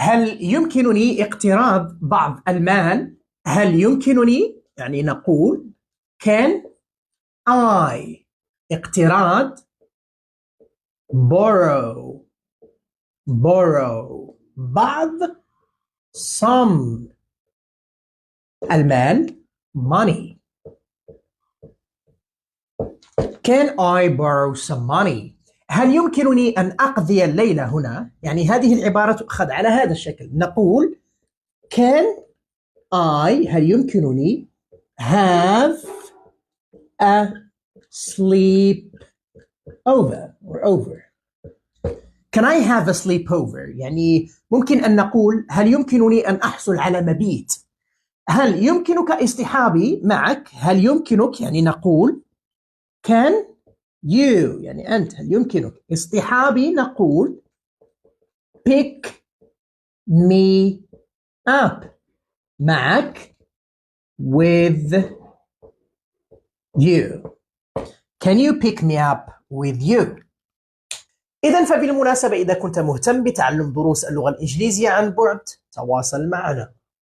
هل يمكنني اقتراض بعض المال؟ هل يمكنني يعني نقول can I اقتراض borrow بعض some المال money. Can I borrow some money؟ هل يمكنني أن أقضي الليلة هنا؟ يعني هذه العبارة تؤخذ على هذا الشكل. نقول Can I هل يمكنني have a sleep over or over. Can I have a sleepover؟ يعني ممكن أن نقول هل يمكنني أن أحصل على مبيت؟ هل يمكنك اصطحابي معك؟ هل يمكنك يعني نقول can you يعني أنت هل يمكنك اصطحابي؟ نقول pick me up معك with you. Can you pick me up with you؟ إذن فبالمناسبة إذا كنت مهتم بتعلم دروس اللغة الإنجليزية عن بعد تواصل معنا.